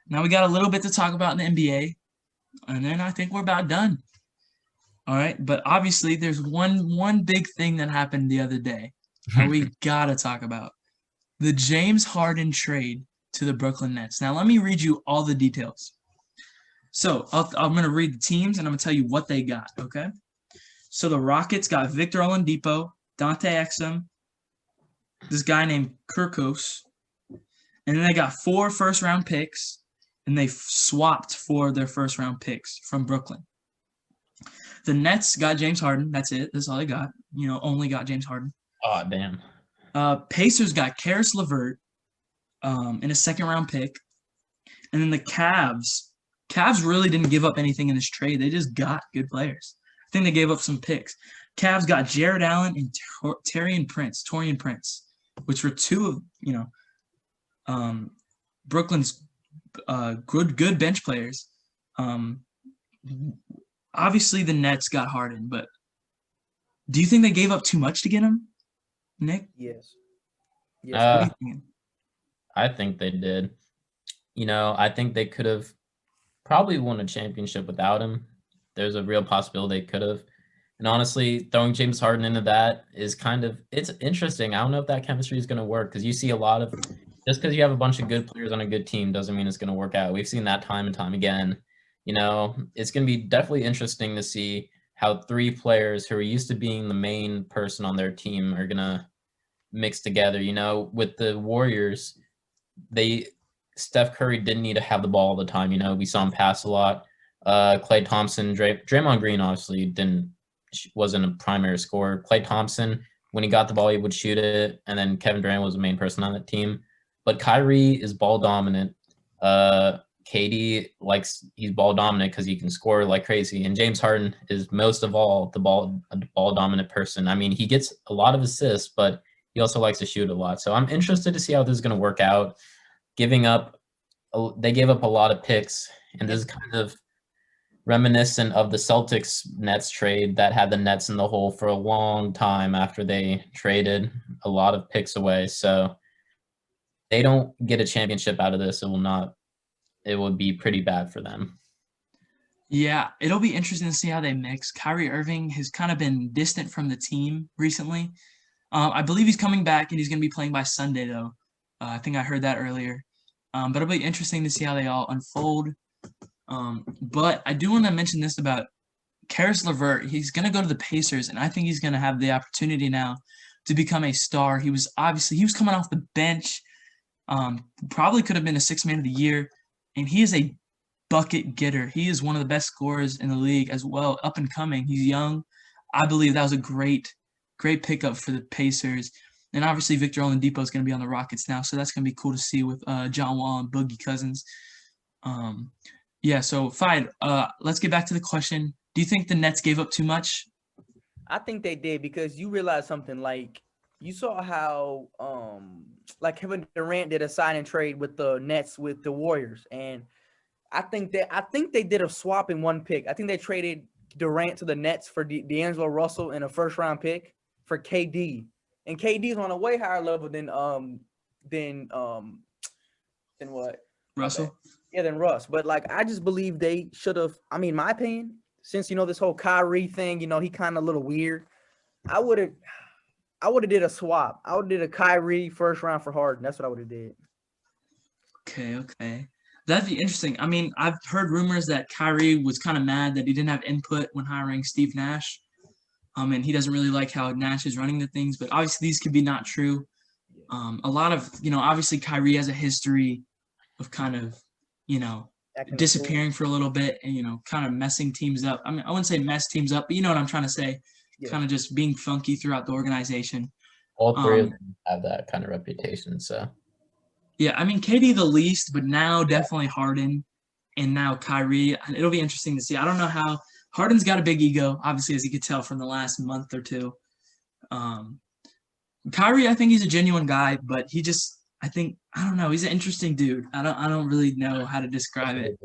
Now we got a little bit to talk about in the NBA, and then I think we're about done. All right, but obviously there's one big thing that happened the other day that we gotta talk about: the James Harden trade to the Brooklyn Nets. Now let me read you all the details. So I'm gonna read the teams and I'm gonna tell you what they got. Okay. So the Rockets got Victor Oladipo, Dante Exum, this guy named Kirkos, and then they got 4 first-round picks, and they swapped 4 of their first-round picks from Brooklyn. The Nets got James Harden. That's it. That's all they got. Only got James Harden. Oh, damn. Pacers got Karis LeVert in a second-round pick, and then the Cavs. Cavs really didn't give up anything in this trade. They just got good players. I think they gave up some picks. Cavs got Jared Allen and Taurean Prince, which were 2 of Brooklyn's good bench players. Obviously the Nets got Harden, but do you think they gave up too much to get him, Nick? Yes. What are you thinking? I think they did. I think they could have probably won a championship without him. There's a real possibility they could have. And honestly, throwing James Harden into that is it's interesting. I don't know if that chemistry is going to work because you see a lot of, just because you have a bunch of good players on a good team doesn't mean it's going to work out. We've seen that time and time again. It's going to be definitely interesting to see how 3 players who are used to being the main person on their team are going to mix together. With the Warriors, Steph Curry didn't need to have the ball all the time. We saw him pass a lot. Klay Thompson, Draymond Green obviously wasn't a primary scorer. Klay Thompson, when he got the ball, he would shoot it, and then Kevin Durant was the main person on that team. But Kyrie is ball dominant. KD he's ball dominant because he can score like crazy, and James Harden is most of all a ball dominant person. I mean, he gets a lot of assists, but he also likes to shoot a lot. So I'm interested to see how this is going to work out. They gave up a lot of picks, and this is kind of reminiscent of the Celtics Nets trade that had the Nets in the hole for a long time after they traded a lot of picks away. So they don't get a championship out of this. It would be pretty bad for them. Yeah, it'll be interesting to see how they mix. Kyrie Irving has kind of been distant from the team recently. I believe he's coming back and he's going to be playing by Sunday, though. I think I heard that earlier. But it'll be interesting to see how they all unfold. But I do want to mention this about Karis LeVert. He's going to go to the Pacers, and I think he's going to have the opportunity now to become a star. He was coming off the bench, probably could have been a 6th man of the year, and he is a bucket getter. He is one of the best scorers in the league as well, up and coming. He's young. I believe that was a great pickup for the Pacers. And obviously Victor Oladipo is going to be on the Rockets now, so that's going to be cool to see with John Wall and Boogie Cousins. So fine. Let's get back to the question. Do you think the Nets gave up too much? I think they did because you realize something. Like you saw how Kevin Durant did a sign and trade with the Nets with the Warriors, and I think they did a swap in one pick. I think they traded Durant to the Nets for D'Angelo Russell and a 1st-round pick for KD, and KD is on a way higher level than what? Russell? Yeah, than Russ. But I just believe they should have. I mean, my opinion, since this whole Kyrie thing, he kind of a little weird. I would have did a swap. I would have did a Kyrie 1st round for Harden. That's what I would have did. Okay. That'd be interesting. I mean, I've heard rumors that Kyrie was kind of mad that he didn't have input when hiring Steve Nash. And he doesn't really like how Nash is running the things, but obviously these could be not true. A lot of, obviously Kyrie has a history of kind of, disappearing for a little bit and, kind of messing teams up. I mean, I wouldn't say mess teams up, but you know what I'm trying to say. Yeah. Kind of just being funky throughout the organization. All 3 of them have that kind of reputation, so. Yeah, I mean, KD the least, but now definitely Harden and now Kyrie. It'll be interesting to see. I don't know how – Harden's got a big ego, obviously, as you could tell from the last month or 2. Kyrie, I think he's a genuine guy, but he just – I don't know. He's an interesting dude. I don't really know how to describe it.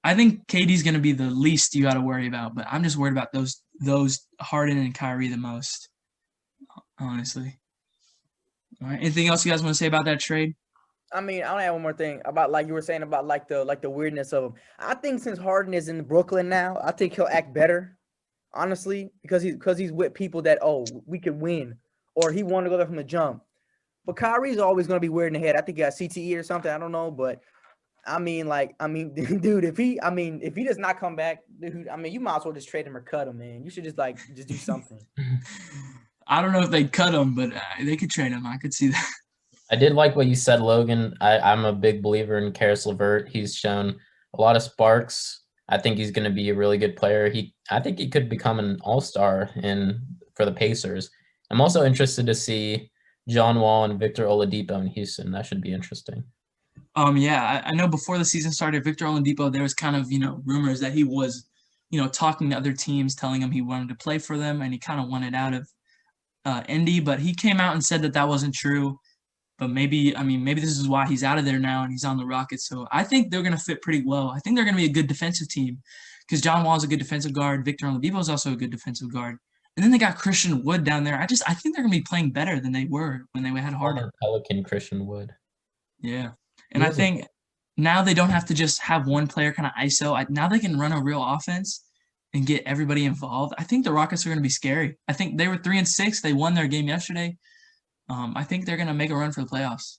I think KD's going to be the least you got to worry about, but I'm just worried about those Harden and Kyrie the most, honestly. All right. Anything else you guys want to say about that trade? I mean, I want to add one more thing about like you were saying about like the weirdness of him. I think since Harden is in Brooklyn now, I think he'll act better, honestly, because he's with people that we could win, or he wanted to go there from the jump. But Kyrie's always gonna be weird in the head. I think he got CTE or something. I don't know, but I mean, dude, if he does not come back, dude, I mean, you might as well just trade him or cut him, man. You should just do something. I don't know if they'd cut him, but they could trade him. I could see that. I did like what you said, Logan. I'm a big believer in Karis LeVert. He's shown a lot of sparks. I think he's going to be a really good player. I think he could become an all-star for the Pacers. I'm also interested to see John Wall and Victor Oladipo in Houston. That should be interesting. Yeah, I know before the season started, Victor Oladipo, there was kind of, rumors that he was, talking to other teams, telling them he wanted to play for them, and he kind of wanted out of Indy, but he came out and said that wasn't true. But maybe this is why he's out of there now and he's on the Rockets. So I think they're going to fit pretty well. I think they're going to be a good defensive team because John Wall is a good defensive guard. Victor Oladipo is also a good defensive guard. And then they got Christian Wood down there. I think they're going to be playing better than they were when they had Harden. Pelican Christian Wood. Yeah. And I think now they don't have to just have one player kind of ISO. Now they can run a real offense and get everybody involved. I think the Rockets are going to be scary. I think they were 3-6. They won their game yesterday. I think they're going to make a run for the playoffs.